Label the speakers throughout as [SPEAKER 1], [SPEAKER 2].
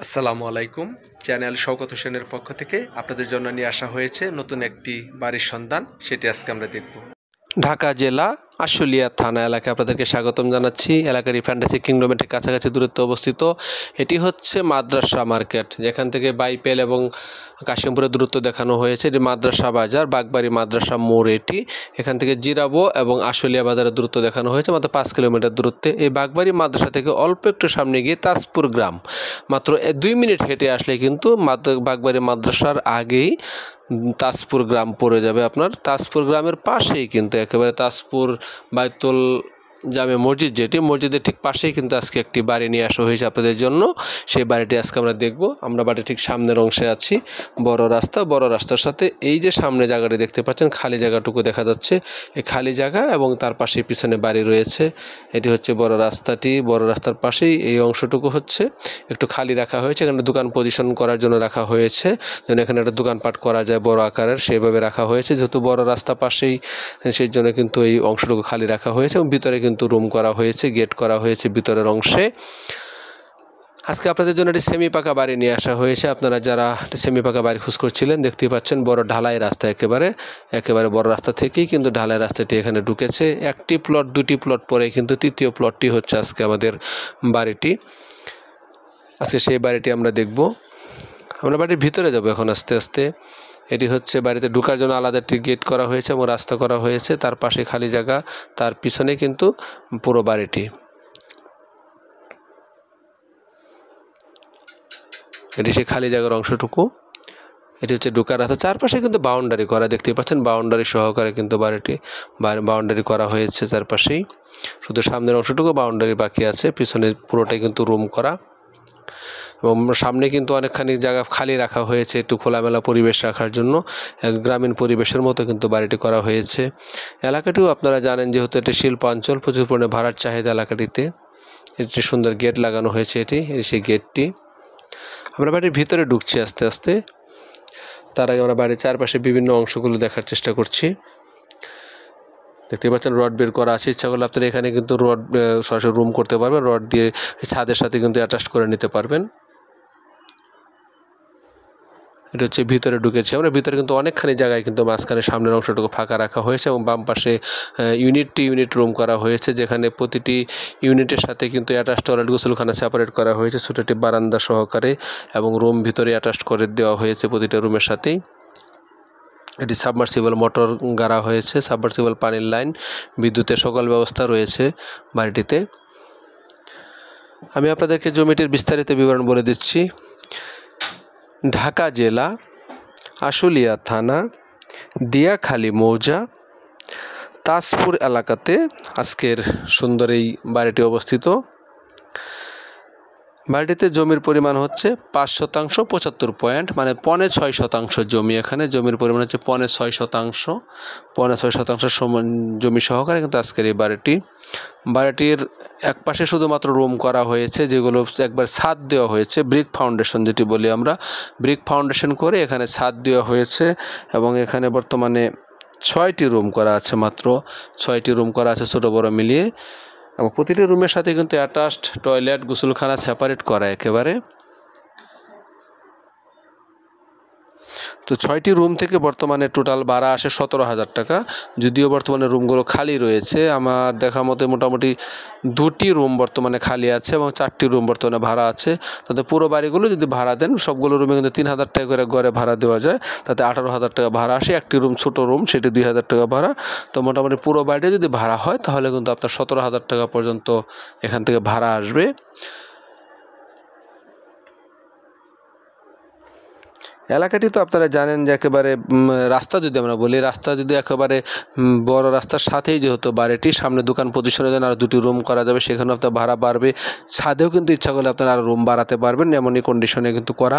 [SPEAKER 1] আসসালামু আলাইকুম। চ্যানেল শওকত হোসেনের পক্ষ থেকে আপনাদের জন্য নিয়ে আসা হয়েছে নতুন একটি বাড়ির সন্ধান, সেটি আজকে আমরা দেখব। ঢাকা জেলা আশুলিয়া থানা এলাকায় আপনাদেরকে স্বাগতম জানাচ্ছি। এলাকাটি ফ্যান্টাসি কিংডমের কাছাকাছি দূরত্বে অবস্থিত। এটি হচ্ছে মাদ্রাসা মার্কেট, যেখান থেকে বাইপেল এবং কাশিমপুরের দূরত্ব দেখানো হয়েছে। এটি মাদ্রাসা বাজার, বাগবাড়ি মাদ্রাসা মোড়। এখান থেকে জিরাবো এবং আশুলিয়া বাজারের দূরত্ব দেখানো হয়েছে মাত্র 5 কিলোমিটার দূরত্বে। এই বাগবাড়ি মাদ্রাসা থেকে অল্প একটু সামনে গিয়ে তাজপুর গ্রাম, মাত্র 2 মিনিট হেঁটে আসলে কিন্তু বাগবাড়ি মাদ্রাসার আগেই তাজপুর গ্রাম পড়ে যাবে। আপনার তাজপুর গ্রামের পাশেই কিন্তু একেবারে তাজপুর বাইতুল জামে মসজিদ, যেটি মসজিদের ঠিক পাশেই কিন্তু আজকে একটি বাড়ি নিয়ে আসা হয়েছে আপনাদের জন্য। সেই বাড়িটি আজকে আমরা দেখব। আমরা বাড়ির ঠিক সামনের অংশে আছি। বড় রাস্তার সাথে এই যে সামনে জায়গাটি দেখতে পাচ্ছেন, খালি জায়গাটুকু দেখা যাচ্ছে। এই খালি জায়গা এবং তার পাশে পিছনে বাড়ি রয়েছে। এটি হচ্ছে বড় রাস্তাটি। বড় রাস্তার পাশেই এই অংশটুকু হচ্ছে একটু খালি রাখা হয়েছে। এখানে দোকান পজিশন করার জন্য রাখা হয়েছে, যেন এখানে একটা দোকানপাট করা যায় বড় আকারের, সেইভাবে রাখা হয়েছে। যেহেতু বড় রাস্তা পাশেই, সেই জন্য কিন্তু এই অংশটুকু খালি রাখা হয়েছে এবং ভিতরে কিন্তু রুম করা হয়েছে, গেট করা হয়েছে ভিতরের অংশে। আজকে আপনাদের জন্য একটি সেমি পাকা বাড়ি নিয়ে আসা হয়েছে। আপনারা যারা সেমি পাকা বাড়ি খোঁজ করছিলেন, দেখতেই পাচ্ছেন বড় ঢালাই রাস্তা, একেবারে বড় রাস্তা থেকেই কিন্তু ঢালাই রাস্তাটি এখানে ঢুকেছে। একটি প্লট, দুটি প্লট পরে কিন্তু তৃতীয় প্লটটি হচ্ছে আজকে আমাদের বাড়িটি। আজকে সেই বাড়িটি আমরা দেখব। আমরা বাড়ির ভিতরে যাব এখন আস্তে আস্তে। এটি হচ্ছে বাড়িতে ঢোকার জন্য আলাদা একটি গেট করা হয়েছে এবং রাস্তা করা হয়েছে। তার পাশে খালি জায়গা, তার পিছনে কিন্তু পুরো বাড়িটি। এটি সেই খালি জায়গার অংশটুকু। এটি হচ্ছে ঢোকার রাস্তা। চারপাশে কিন্তু বাউন্ডারি করা, দেখতে পাচ্ছেন বাউন্ডারি সহকারে কিন্তু বাড়িটি বাউন্ডারি করা হয়েছে চারপাশেই। শুধু সামনের অংশটুকু বাউন্ডারি বাকি আছে, পিছনে পুরোটাই কিন্তু রুম করা। এবং সামনে কিন্তু অনেকখানি জায়গা খালি রাখা হয়েছে একটু খোলামেলা পরিবেশ রাখার জন্য। গ্রামীণ পরিবেশের মতো কিন্তু বাড়িটি করা হয়েছে। এলাকাটিও আপনারা জানেন, যেহেতু এটি শিল্পাঞ্চল, প্রচুর পরিমাণে ভাড়ার চাহিদা এলাকাটিতে। একটি সুন্দর গেট লাগানো হয়েছে, এটি সেই গেটটি। আমরা বাড়ির ভিতরে ঢুকছি আস্তে আস্তে। তার আগে আমরা বাড়ির চারপাশে বিভিন্ন অংশগুলো দেখার চেষ্টা করছি। দেখতে পাচ্ছেন রড বের করা আছে। ইচ্ছা করলে আপনারা এখানে কিন্তু রড সরাসরি রুম করতে পারবেন, রড দিয়ে ছাদের সাথে কিন্তু অ্যাটাচ করে নিতে পারবেন। এটা হচ্ছে ভিতরে ঢুকেছি আমরা। ভিতরে কিন্তু অনেকখানি জায়গায় কিন্তু মাঝখানে সামনের অংশটুকু ফাঁকা রাখা হয়েছে এবং বাম পাশে ইউনিট রুম করা হয়েছে, যেখানে প্রতিটি ইউনিটের সাথে কিন্তু অ্যাটাচ টয়লেট, গোসলখানা সেপারেট করা হয়েছে ছোটো একটি বারান্দা সহকারে, এবং রুম ভিতরে অ্যাটাচ করে দেওয়া হয়েছে প্রতিটা রুমের সাথেই। এটি সাবমার্সিবল মোটর গাড়া হয়েছে, সাবমার্সিবল পানির লাইন, বিদ্যুতের সকল ব্যবস্থা রয়েছে বাড়িটিতে। আমি আপনাদেরকে জমিটির বিস্তারিত বিবরণ বলে দিচ্ছি। ঢাকা জেলা আশুলিয়া থানা, দিয়াখালী মৌজা, তাজপুর এলাকাতে আজকের সুন্দর এই বাড়িটি অবস্থিত। বাড়িটিতে জমির পরিমাণ হচ্ছে 5% 75 পয়েন্ট, মানে 6.5% জমি। এখানে জমির পরিমাণ হচ্ছে 6.5% সমান জমি সহকারে কিন্তু আজকের এই বাড়িটির এক পাশে শুধুমাত্র রুম করা হয়েছে, যেগুলো একবার ছাদ দেওয়া হয়েছে, ব্রিক ফাউন্ডেশন যেটি বলি আমরা, ব্রিক ফাউন্ডেশন করে এখানে ছাদ দেওয়া হয়েছে। এবং এখানে বর্তমানে 6টি রুম করা আছে, মাত্র 6টি রুম করা আছে ছোটো বড়ো মিলিয়ে। এবং প্রতিটি রুমের সাথে কিন্তু অ্যাটাচড টয়লেট, গোসলখানা সেপারেট করা একেবারে। তো 6টি রুম থেকে বর্তমানে টোটাল ভাড়া আসে 17,000 টাকা। যদিও বর্তমানে রুমগুলো খালি রয়েছে, আমার দেখা মতে মোটামুটি 2টি রুম বর্তমানে খালি আছে এবং 4টি রুম বর্তমানে ভাড়া আছে। তাতে পুরো বাড়িগুলো যদি ভাড়া দেন, সবগুলো রুমে কিন্তু 3,000 টাকা করে গড়ে ভাড়া দেওয়া যায়। তাতে 18,000 টাকা ভাড়া আসে। একটি রুম ছোটো রুম, সেটি 2,000 টাকা ভাড়া। তো মোটামুটি পুরো বাড়িটা যদি ভাড়া হয়, তাহলে কিন্তু আপনার 17,000 টাকা পর্যন্ত এখান থেকে ভাড়া আসবে। এলাকাটি তো আপনারা জানেন যে একেবারে রাস্তা যদি আমরা বলি, রাস্তা যদি একেবারে বড় রাস্তার সাথেই যেহেতু বাড়িটি, সামনে দোকান পজিশনের জন্য আর 2টি রুম করা যাবে, সেখানেও আপনার ভাড়া বাড়বে। ছাদেও কিন্তু ইচ্ছা করলে আপনারা আর রুম বাড়াতে পারবেন, এমনই কন্ডিশনে কিন্তু করা।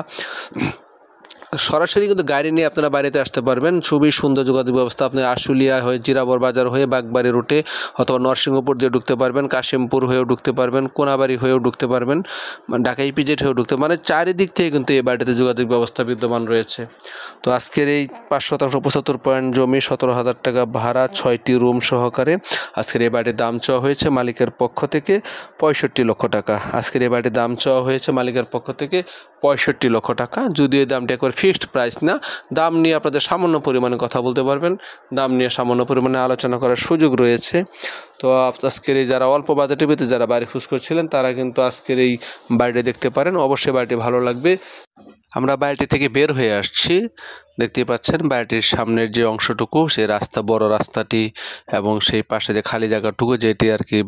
[SPEAKER 1] সরাসরি কিন্তু গাড়ি নিয়ে আপনারা বাড়িতে আসতে পারবেন। খুবই সুন্দর যোগাযোগ ব্যবস্থা। আপনি আশুলিয়া হয়ে জিরাবর বাজার হয়ে বাগবাড়ি রুটে অথবা নরসিংহপুর দিয়ে ঢুকতে পারবেন, কাশিমপুর হয়েও ঢুকতে পারবেন, কোনাবাড়ি হয়েও ঢুকতে পারবেন, ঢাকা ইপিজেড হয়েও ঢুকতে মানে চারিদিক থেকে কিন্তু এই বাড়িতে যোগাযোগ ব্যবস্থা বিদ্যমান রয়েছে। তো আজকের এই 5 শতাংশ 75 পয়েন্ট জমি 17,000 টাকা ভাড়া 6টি রুম সহকারে আজকের এই বাড়ির দাম চাওয়া হয়েছে মালিকের পক্ষ থেকে 65 লক্ষ টাকা। আজকের এই বাড়ির দাম চাওয়া হয়েছে মালিকের পক্ষ থেকে 65 লক্ষ টাকা। যদিও এই দামটা একবার ফিক্সড প্রাইস না, দাম নিয়ে আপনাদের সামান্য পরিমাণে কথা বলতে পারবেন, দাম নিয়ে সামান্য পরিমাণে আলোচনা করার সুযোগ রয়েছে। তো আজকের এই যারা অল্প বাজেটের ভিতরে যারা বাড়ি খুঁজ করছিলেন তারা কিন্তু আজকের এই বাড়িটি দেখতে পারেন, অবশ্যই বাড়িটি ভালো লাগবে। আমরা বাড়িটি থেকে বের হয়ে আসছি, দেখতে পাচ্ছেন বাড়িটির সামনের যে অংশটুকু সেই রাস্তা, বড় রাস্তাটি এবং সেই পাশে যে খালি জায়গাটুকু যেটি আর কি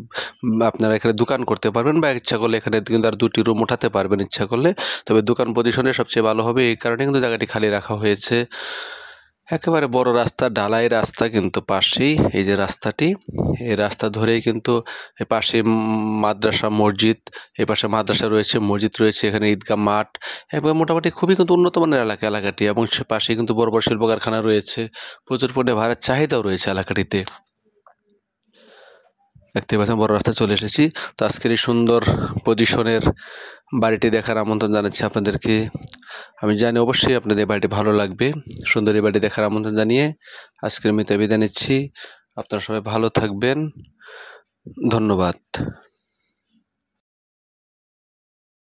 [SPEAKER 1] আপনারা এখানে দোকান করতে পারবেন বা ইচ্ছা করলে এখানে কিন্তু আর 2টি রুম উঠাতে পারবেন ইচ্ছা করলে। তবে দোকান পজিশনে সবচেয়ে ভালো হবে, এই কারণে কিন্তু জায়গাটি খালি রাখা হয়েছে। একেবারে বড় রাস্তা, ঢালাই রাস্তা কিন্তু পাশেই এই যে রাস্তাটি, এই রাস্তা ধরেই কিন্তু এ পাশে মাদ্রাসা মসজিদ, এই পাশে মাদ্রাসা রয়েছে, মসজিদ রয়েছে, এখানে ঈদগাহ মাঠ, একবার মোটামুটি খুবই কিন্তু উন্নত মানের এলাকাটি এবং সে পাশে কিন্তু বড় বড় শিল্প কারখানা রয়েছে, প্রচুর পরিমাণে ভাড়ার চাহিদাও রয়েছে এলাকাটিতে। দেখতে পাচ্ছেন বড় রাস্তা চলে এসেছি। তো আজকের এই সুন্দর পজিশনের বাড়িটি দেখার আমন্ত্রণ জানাচ্ছি আপনাদেরকে। আমি জানি অবশ্যই আপনাদের বাড়িটি ভালো লাগবে। সুন্দর এই বাড়িটি দেখার আমন্ত্রণ জানিয়ে আজকের মতো বিদায় নিচ্ছি। আপনারা সবাই ভালো থাকবেন, ধন্যবাদ।